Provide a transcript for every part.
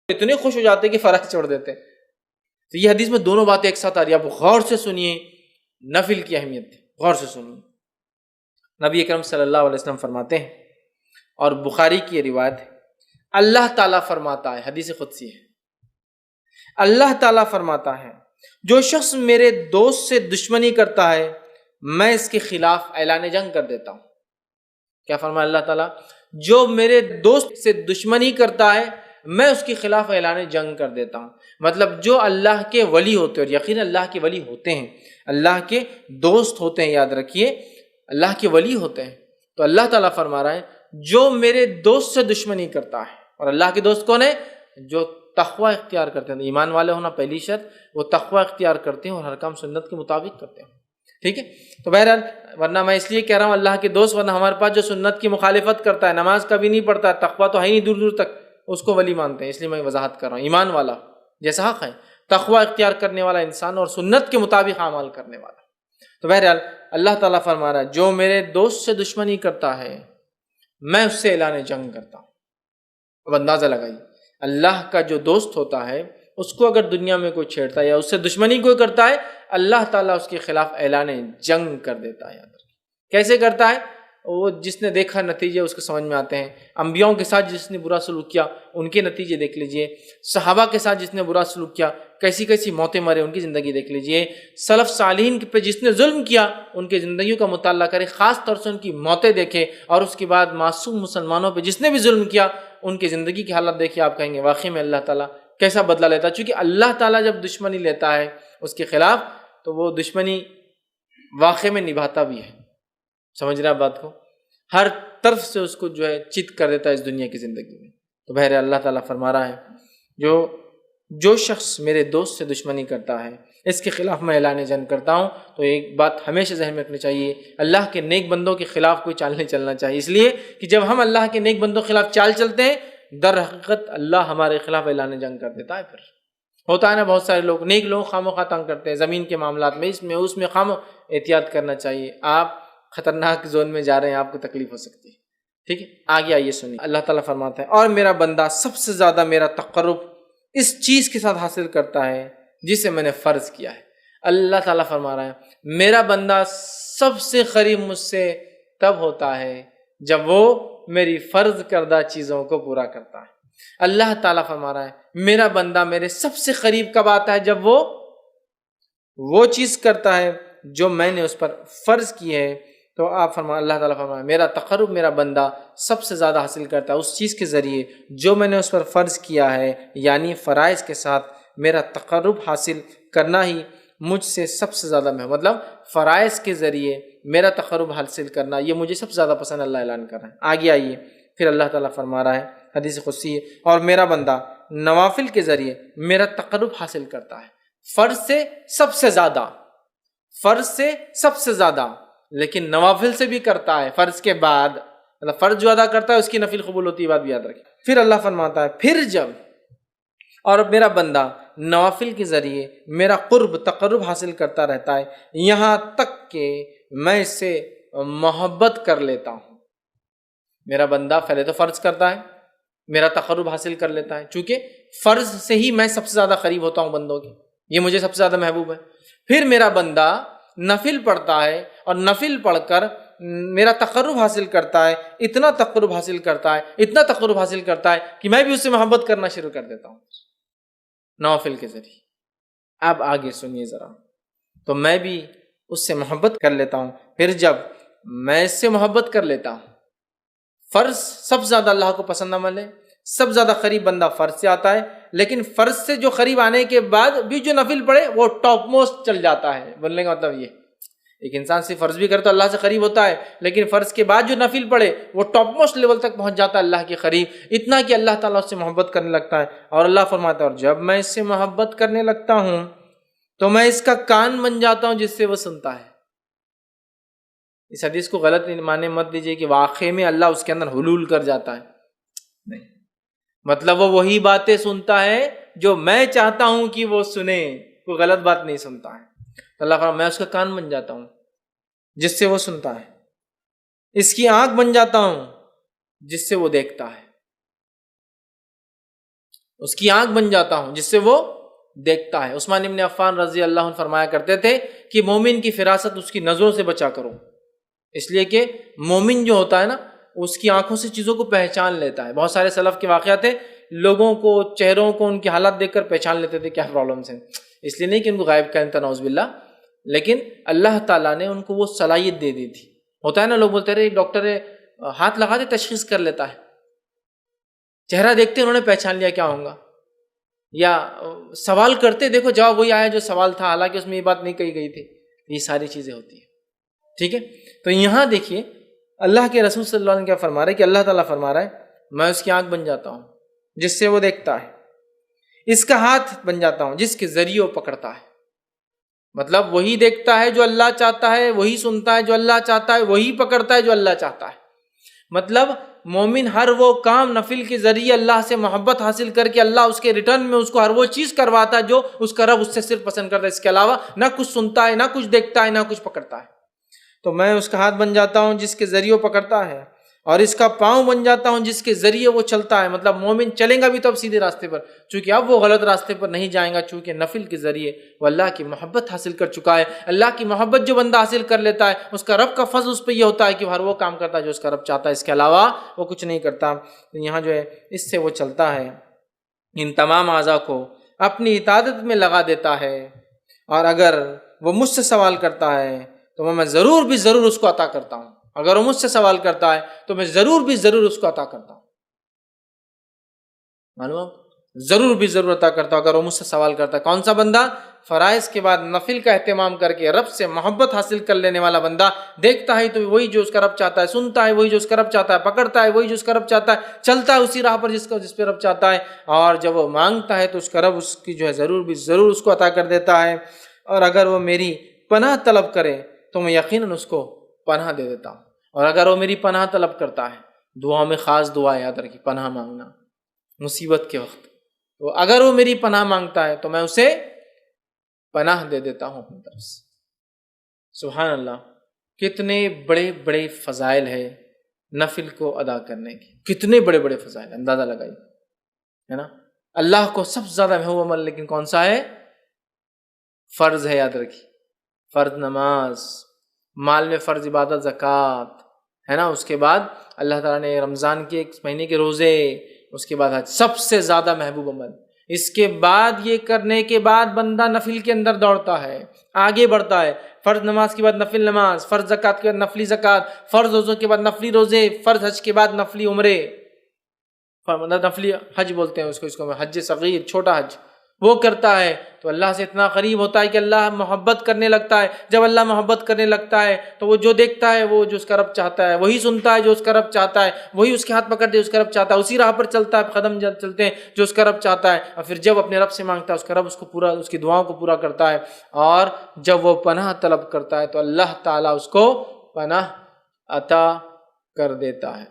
اتنے خوش ہو جاتے کہ فرائض چھوڑ دیتے. تو یہ حدیث میں دونوں باتیں ایک ساتھ آ رہی ہیں. آپ غور سے سنیے نفل کی اہمیت، غور سے سنیے. نبی اکرم صلی اللہ علیہ وسلم فرماتے ہیں، اور بخاری کی یہ روایت ہے، اللہ تعالیٰ فرماتا ہے، حدیث قدسی ہے، اللہ تعالیٰ فرماتا ہے جو شخص میرے دوست سے دشمنی کرتا ہے میں اس کے خلاف اعلان جنگ کر دیتا ہوں. کیا فرمایا اللہ تعالیٰ؟ جو میرے دوست سے دشمنی کرتا ہے میں اس کے خلاف اعلان جنگ کر دیتا ہوں. مطلب جو اللہ کے ولی ہوتے ہیں، اور یقین اللہ کے ولی ہوتے ہیں، اللہ کے دوست ہوتے ہیں، یاد رکھیے اللہ کے ولی ہوتے ہیں. تو اللہ تعالیٰ فرما رہا ہے جو میرے دوست سے دشمنی کرتا ہے، اور اللہ کے دوست کون ہے؟ جو تقوی اختیار کرتے ہیں. ایمان والے ہونا پہلی شرط، وہ تقوی اختیار کرتے ہیں اور ہر کام سنت کے مطابق کرتے ہیں. ٹھیک ہے. تو بہرحال ورنہ میں اس لیے کہہ رہا ہوں اللہ کے دوست، ورنہ ہمارے پاس جو سنت کی مخالفت کرتا ہے، نماز کبھی نہیں پڑھتا ہے، تقوی تو ہے ہی نہیں دور دور تک، اس کو ولی مانتے ہیں. اس لیے میں وضاحت کر رہا ہوں. ایمان والا جیسا حق ہے، تقوی اختیار کرنے والا انسان اور سنت کے مطابق اعمال کرنے والا. تو بہرحال اللہ تعالیٰ فرما رہا ہے جو میرے دوست سے دشمنی کرتا ہے میں اس سے اعلان جنگ کرتا ہوں. اب اندازہ لگائیے اللہ کا جو دوست ہوتا ہے اس کو اگر دنیا میں کوئی چھیڑتا ہے یا اس سے دشمنی کوئی کرتا ہے، اللہ تعالیٰ اس کے خلاف اعلان جنگ کر دیتا ہے. کیسے کرتا ہے؟ وہ جس نے دیکھا نتیجے اس کو سمجھ میں آتے ہیں. انبیاؤں کے ساتھ جس نے برا سلوک کیا ان کے نتیجے دیکھ لیجئے، صحابہ کے ساتھ جس نے برا سلوک کیا کیسی کیسی موتیں مرے ان کی زندگی دیکھ لیجئے، سلف صالحین پہ جس نے ظلم کیا ان کی زندگیوں کا مطالعہ کرے، خاص طور سے ان کی موتیں دیکھے، اور اس کے بعد معصوم مسلمانوں پہ جس نے بھی ظلم کیا ان کی زندگی کی حالت دیکھیے. آپ کہیں گے واقعی میں اللہ تعالیٰ کیسا بدلہ لیتا ہے. چونکہ اللہ تعالیٰ جب دشمنی لیتا ہے اس کے خلاف تو وہ دشمنی واقع میں نبھاتا بھی ہے. سمجھ رہے آپ بات کو؟ ہر طرف سے اس کو جو ہے چت کر دیتا ہے اس دنیا کی زندگی میں. تو بہرحال اللہ تعالیٰ فرما رہا ہے جو شخص میرے دوست سے دشمنی کرتا ہے اس کے خلاف میں اعلان جنگ کرتا ہوں. تو ایک بات ہمیشہ ذہن میں رکھنی چاہیے، اللہ کے نیک بندوں کے خلاف کوئی چال نہیں چلنا چاہیے. اس لیے کہ جب ہم اللہ کے نیک بندوں کے خلاف چال چلتے ہیں در حقیقت اللہ ہمارے خلاف اعلان جنگ کر دیتا ہے. پھر ہوتا ہے نا بہت سارے لوگ نیک لوگ خواہ تنگ کرتے ہیں زمین کے معاملات میں، اس میں احتیاط کرنا چاہیے. آپ خطرناک زون میں جا رہے ہیں، آپ کو تکلیف ہو سکتی ہے. ٹھیک ہے. آگے آئیے سنیے اللہ تعالیٰ فرماتا ہے اور میرا بندہ سب سے زیادہ میرا تقرب اس چیز کے ساتھ حاصل کرتا ہے جسے میں نے فرض کیا ہے. اللہ تعالیٰ فرما رہا ہے میرا بندہ سب سے قریب مجھ سے تب ہوتا ہے جب وہ میری فرض کردہ چیزوں کو پورا کرتا ہے. اللہ تعالیٰ فرما رہا ہے میرا بندہ میرے سب سے قریب کب آتا ہے؟ جب وہ چیز کرتا ہے جو میں نے اس پر فرض کی ہے. تو آپ اللہ تعالیٰ فرمایا میرا تقرب میرا بندہ سب سے زیادہ حاصل کرتا ہے اس چیز کے ذریعے جو میں نے اس پر فرض کیا ہے، یعنی فرائض کے ساتھ میرا تقرب حاصل کرنا ہی مجھ سے سب سے زیادہ مطلب فرائض کے ذریعے میرا تقرب حاصل کرنا یہ مجھے سب سے زیادہ پسند اللہ اعلان کر رہا ہے. آگے آئیے پھر اللہ تعالیٰ فرما رہا ہے حدیث قدسی ہے اور میرا بندہ نوافل کے ذریعے میرا تقرب حاصل کرتا ہے فرض سے سب سے زیادہ، لیکن نوافل سے بھی کرتا ہے فرض کے بعد. مطلب فرض جو ادا کرتا ہے اس کی نفل قبول ہوتی ہے، بات بھی یاد رکھیں. پھر اللہ فرماتا ہے پھر جب اور میرا بندہ نوافل کے ذریعے میرا تقرب حاصل کرتا رہتا ہے یہاں تک کہ میں اس سے محبت کر لیتا ہوں. میرا بندہ پہلے تو فرض کرتا ہے، میرا تقرب حاصل کر لیتا ہے، چونکہ فرض سے ہی میں سب سے زیادہ قریب ہوتا ہوں بندوں کے، یہ مجھے سب سے زیادہ محبوب ہے. پھر میرا بندہ نفل پڑھتا ہے اور نفل پڑھ کر میرا تقرب حاصل کرتا ہے، اتنا تقرب حاصل کرتا ہے کہ میں بھی اس سے محبت کرنا شروع کر دیتا ہوں نوافل کے ذریعے. اب آگے سنیے ذرا، تو میں بھی اس سے محبت کر لیتا ہوں. پھر جب میں اس سے محبت کر لیتا ہوں، فرض سب سے زیادہ اللہ کو پسند عمل ہے، سب زیادہ قریب بندہ فرض سے آتا ہے، لیکن فرض سے جو قریب آنے کے بعد بھی جو نفل پڑھے وہ ٹاپ موسٹ چل جاتا ہے. بولنے کا مطلب یہ ایک انسان صرف فرض بھی کرے تو اللہ سے قریب ہوتا ہے، لیکن فرض کے بعد جو نفل پڑھے وہ ٹاپ موسٹ لیول تک پہنچ جاتا ہے اللہ کے قریب، اتنا کہ اللہ تعالیٰ اس سے محبت کرنے لگتا ہے. اور اللہ فرماتا ہے اور جب میں اس سے محبت کرنے لگتا ہوں تو میں اس کا کان بن جاتا ہوں جس سے وہ سنتا ہے. اس حدیث کو غلط معنی مت دیجیے کہ واقعے میں اللہ اس کے اندر حلول کر جاتا ہے، نہیں، مطلب وہ وہی باتیں سنتا ہے جو میں چاہتا ہوں کہ وہ سنے، کوئی غلط بات نہیں سنتا ہے. اللہ فرماتا میں اس کا کان بن جاتا ہوں جس سے وہ سنتا ہے، اس کی آنکھ بن جاتا ہوں جس سے وہ دیکھتا ہے. اس کی آنکھ بن جاتا ہوں جس سے وہ دیکھتا ہے۔ عثمان ابن عفان رضی اللہ عنہ فرمایا کرتے تھے کہ مومن کی فراست اس کی نظروں سے بچا کرو، اس لیے کہ مومن جو ہوتا ہے نا اس کی آنکھوں سے چیزوں کو پہچان لیتا ہے۔ بہت سارے سلف کے واقعات ہیں، لوگوں کو، چہروں کو، ان کی حالت دیکھ کر پہچان لیتے تھے کیا پرابلمس ہیں، اس لیے نہیں کہ ان کو غائب کا انتا نعوذ باللہ، لیکن اللہ تعالیٰ نے ان کو وہ صلاحیت دے دی تھی۔ ہوتا ہے نا لوگ بولتے رہے ڈاکٹر ہاتھ لگا دے تشخیص کر لیتا ہے، چہرہ دیکھتے انہوں نے پہچان لیا کیا ہوگا، یا سوال کرتے دیکھو جواب وہی آیا جو سوال تھا، حالانکہ اس میں یہ بات نہیں کہی گئی تھی۔ یہ ساری چیزیں ہوتی ہیں، ٹھیک ہے۔ تو یہاں دیکھیے اللہ کے رسول صلی اللہ علیہ وسلم کیا فرما رہے ہیں کہ اللہ تعالیٰ فرما رہا ہے میں اس کی آنکھ بن جاتا ہوں جس سے وہ دیکھتا ہے، اس کا ہاتھ بن جاتا ہوں جس کے ذریعے وہ پکڑتا ہے۔ مطلب وہی دیکھتا ہے جو اللہ چاہتا ہے، وہی سنتا ہے جو اللہ چاہتا ہے، وہی پکڑتا ہے جو اللہ چاہتا ہے۔ مطلب مومن ہر وہ کام نفل کے ذریعے اللہ سے محبت حاصل کر کے اللہ اس کے ریٹرن میں اس کو ہر وہ چیز کرواتا ہے جو اس کا رب اس سے صرف پسند کرتا ہے، اس کے علاوہ نہ کچھ سنتا ہے، نہ کچھ دیکھتا ہے، نہ کچھ پکڑتا ہے۔ تو میں اس کا ہاتھ بن جاتا ہوں جس کے ذریعے وہ پکڑتا ہے، اور اس کا پاؤں بن جاتا ہوں جس کے ذریعے وہ چلتا ہے۔ مطلب مومن چلیں گا بھی تو اب سیدھے راستے پر، چونکہ اب وہ غلط راستے پر نہیں جائیں گا، چونکہ نفل کے ذریعے وہ اللہ کی محبت حاصل کر چکا ہے۔ اللہ کی محبت جو بندہ حاصل کر لیتا ہے اس کا رب کا فضل اس پہ یہ ہوتا ہے کہ ہر وہ کام کرتا ہے جو اس کا رب چاہتا ہے، اس کے علاوہ وہ کچھ نہیں کرتا۔ یہاں جو ہے اس سے وہ چلتا ہے، ان تمام اعضاء کو اپنی اطاعت میں لگا دیتا ہے، اور اگر وہ مجھ سے سوال کرتا ہے تو میں ضرور بھی ضرور اس کو عطا کرتا ہوں۔ اگر وہ مجھ سے سوال کرتا ہے تو میں ضرور بھی ضرور اس کو عطا کرتا ہوں۔ معلوم، ضرور بھی ضرور عطا کرتا ہوں اگر وہ مجھ سے سوال کرتا ہے۔ کون سا بندہ؟ فرائض کے بعد نفل کا اہتمام کر کے رب سے محبت حاصل کر لینے والا بندہ۔ دیکھتا ہے تو وہی جو اس کا رب چاہتا ہے، سنتا ہے وہی جو اس کا رب چاہتا ہے، پکڑتا ہے وہی جو اس کا رب چاہتا ہے، چلتا ہے اسی راہ پر جس پہ رب چاہتا ہے، اور جب وہ مانگتا ہے تو اس کا رب اس کی جو ہے ضرور بھی ضرور اس کو عطا کر دیتا ہے۔ اور اگر وہ میری پناہ طلب کرے تو میں یقیناً اس کو پناہ دے دیتا ہوں۔ اور اگر وہ میری پناہ طلب کرتا ہے، دعا میں خاص دعا یاد رکھی، پناہ مانگنا مصیبت کے وقت، تو اگر وہ میری پناہ مانگتا ہے تو میں اسے پناہ دے دیتا ہوں اپنی طرف سے۔ سبحان اللہ، کتنے بڑے بڑے فضائل ہے نفل کو ادا کرنے کی، کتنے بڑے بڑے فضائل، اندازہ لگائیے، ہے نا۔ اللہ کو سب سے زیادہ محبوب عمل لیکن کون سا ہے؟ فرض ہے، یاد رکھیے، فرض نماز، مال میں فرض عبادت زکوٰۃ، ہے نا۔ اس کے بعد اللہ تعالیٰ نے رمضان کے ایک مہینے کے روزے، اس کے بعد حج، سب سے زیادہ محبوب عمل۔ اس کے بعد یہ کرنے کے بعد بندہ نفل کے اندر دوڑتا ہے، آگے بڑھتا ہے۔ فرض نماز کے بعد نفل نماز، فرض زکوٰۃ کے بعد نفلی زکوٰۃ، فرض روزوں کے بعد نفلی روزے، فرض حج کے بعد نفلی عمرے، نفلی حج بولتے ہیں اس کو حج صغیر، چھوٹا حج، وہ کرتا ہے تو اللہ سے اتنا قریب ہوتا ہے کہ اللہ محبت کرنے لگتا ہے۔ جب اللہ محبت کرنے لگتا ہے تو وہ جو دیکھتا ہے وہ جو اس کا رب چاہتا ہے، وہی سنتا ہے جو اس کا رب چاہتا ہے، وہی اس کے ہاتھ پکڑتے اس کا رب چاہتا ہے، اسی راہ پر چلتا ہے، قدم چلتے ہیں جو اس کا رب چاہتا ہے۔ اور پھر جب اپنے رب سے مانگتا ہے اس کا رب اس کو پورا، اس کی دعاؤں کو پورا کرتا ہے۔ اور جب وہ پناہ طلب کرتا ہے تو اللہ تعالیٰ اس کو پناہ عطا کر دیتا ہے۔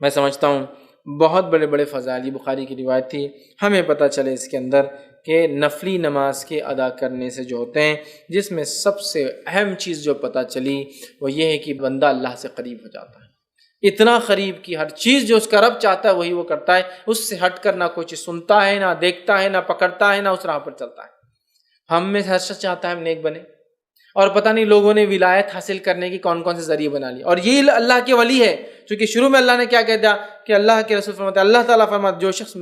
میں سمجھتا ہوں بہت بڑے بڑے فضائل، یہ بخاری کی روایت تھی، ہمیں پتہ چلے اس کے اندر کہ نفلی نماز کے ادا کرنے سے جو ہوتے ہیں، جس میں سب سے اہم چیز جو پتہ چلی وہ یہ ہے کہ بندہ اللہ سے قریب ہو جاتا ہے، اتنا قریب کہ ہر چیز جو اس کا رب چاہتا ہے وہی وہ کرتا ہے، اس سے ہٹ کر نہ کوئی چیز سنتا ہے، نہ دیکھتا ہے، نہ پکڑتا ہے، نہ اس راہ پر چلتا ہے۔ ہم میں ہر شخص چاہتا ہے ہم نیک بنے، اور پتہ نہیں لوگوں نے ولایت حاصل کرنے کی کون کون سے ذریعے بنا لیے، اور یہ اللہ کے ولی ہے، چونکہ شروع میں اللہ نے کیا کہہ دیا کہ اللہ کے رسول فرماتے ہیں، اللہ تعالیٰ فرماتے جو شخص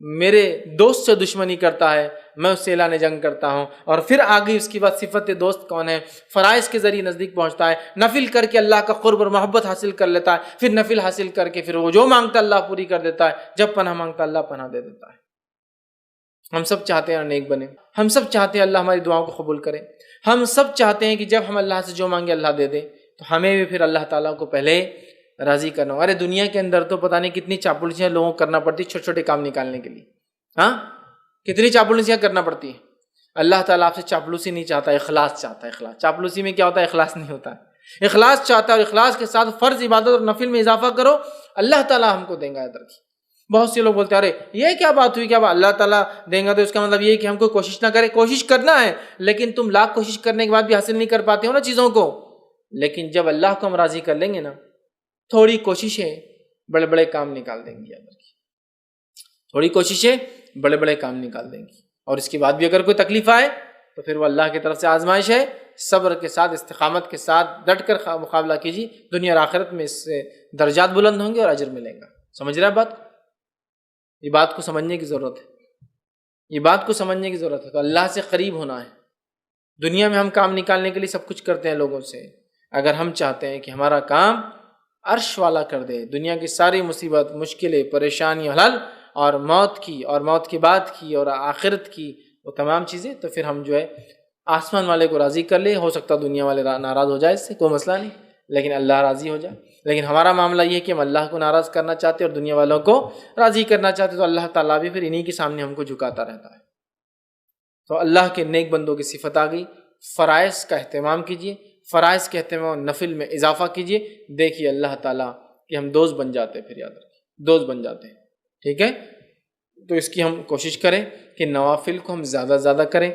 میرے دوست سے دشمنی کرتا ہے میں اس سے اعلان جنگ کرتا ہوں۔ اور پھر آگے اس کی بات صفت دوست کون ہے؟ فرائض کے ذریعے نزدیک پہنچتا ہے، نفل کر کے اللہ کا قرب اور محبت حاصل کر لیتا ہے، پھر نفل حاصل کر کے پھر وہ جو مانگتا اللہ پوری کر دیتا ہے، جب پناہ مانگتا اللہ پناہ دے دیتا ہے۔ ہم سب چاہتے ہیں نیک بنے، ہم سب چاہتے ہیں اللہ ہماری دعاؤں کو قبول کرے، ہم سب چاہتے ہیں کہ جب ہم اللہ سے جو مانگے اللہ دے دے، تو ہمیں بھی پھر اللہ تعالیٰ کو پہلے راضی کرنا ہو۔ ارے دنیا کے اندر تو پتہ نہیں کتنی چاپلوسیاں لوگوں کو کرنا پڑتی چھوٹے چھوٹے کام نکالنے کے لیے، ہاں کتنی چاپلوسیاں کرنا پڑتی ہیں۔ اللہ تعالیٰ آپ سے چاپلوسی نہیں چاہتا، اخلاص چاہتا ہے۔ اخلاص، چاپلوسی میں کیا ہوتا ہے؟ اخلاص نہیں ہوتا ہے، اخلاص چاہتا ہے، اور اخلاص کے ساتھ فرض عبادت اور نفل میں اضافہ کرو، اللہ تعالیٰ ہم کو دیں گا۔ یاد رکھیے، بہت سے لوگ بولتے ہیں ارے یہ کیا بات ہوئی، کیا بات اللہ تعالیٰ دیں گا تو اس کا مطلب یہ کہ ہم کو کوشش نہ کریں۔ کوشش کرنا ہے، لیکن تم لاکھ کوشش کرنے کے بعد بھی حاصل نہیں کر پاتے ہو نا چیزوں کو، لیکن جب اللہ کو ہم راضی کر لیں گے نا، تھوڑی کوششیں بڑے بڑے کام نکال دیں گی۔ یاد رکھیے، تھوڑی کوششیں بڑے بڑے کام نکال دیں گی، اور اس کے بعد بھی اگر کوئی تکلیف آئے تو پھر وہ اللہ کی طرف سے آزمائش ہے، صبر کے ساتھ استقامت کے ساتھ ڈٹ کر مقابلہ کیجیے، دنیا اور آخرت میں اس سے درجات بلند ہوں گے اور اجر ملے گا۔ سمجھ رہے ہیں بات کو؟ یہ بات کو سمجھنے کی ضرورت ہے، یہ بات کو سمجھنے کی ضرورت ہے۔ تو اللہ سے قریب ہونا ہے۔ دنیا میں ہم کام نکالنے کے لیے سب کچھ کرتے ہیں لوگوں سے، اگر ہم چاہتے ہیں کہ ہمارا کام عرش والا کر دے، دنیا کی ساری مصیبت، مشکلیں، پریشانی حل، اور موت کی اور موت کے بعد کی اور آخرت کی وہ تمام چیزیں، تو پھر ہم جو ہے آسمان والے کو راضی کر لیں۔ ہو سکتا دنیا والے ناراض ہو جائے، اس سے کوئی مسئلہ نہیں، لیکن اللہ راضی ہو جائے۔ لیکن ہمارا معاملہ یہ ہے کہ ہم اللہ کو ناراض کرنا چاہتے اور دنیا والوں کو راضی کرنا چاہتے، تو اللہ تعالیٰ بھی پھر انہی کے سامنے ہم کو جھکاتا رہتا ہے۔ تو اللہ کے نیک بندوں کی صفت آ گئی۔ فرائض کا اہتمام کیجیے، فرائض کے اہتمام نفل میں اضافہ کیجیے، دیکھیے اللہ تعالیٰ کہ ہم دوست بن جاتے ہیں، پھر یاد رکھیے دوست بن جاتے ہیں، ٹھیک ہے؟ تو اس کی ہم کوشش کریں کہ نوافل کو ہم زیادہ سے زیادہ کریں۔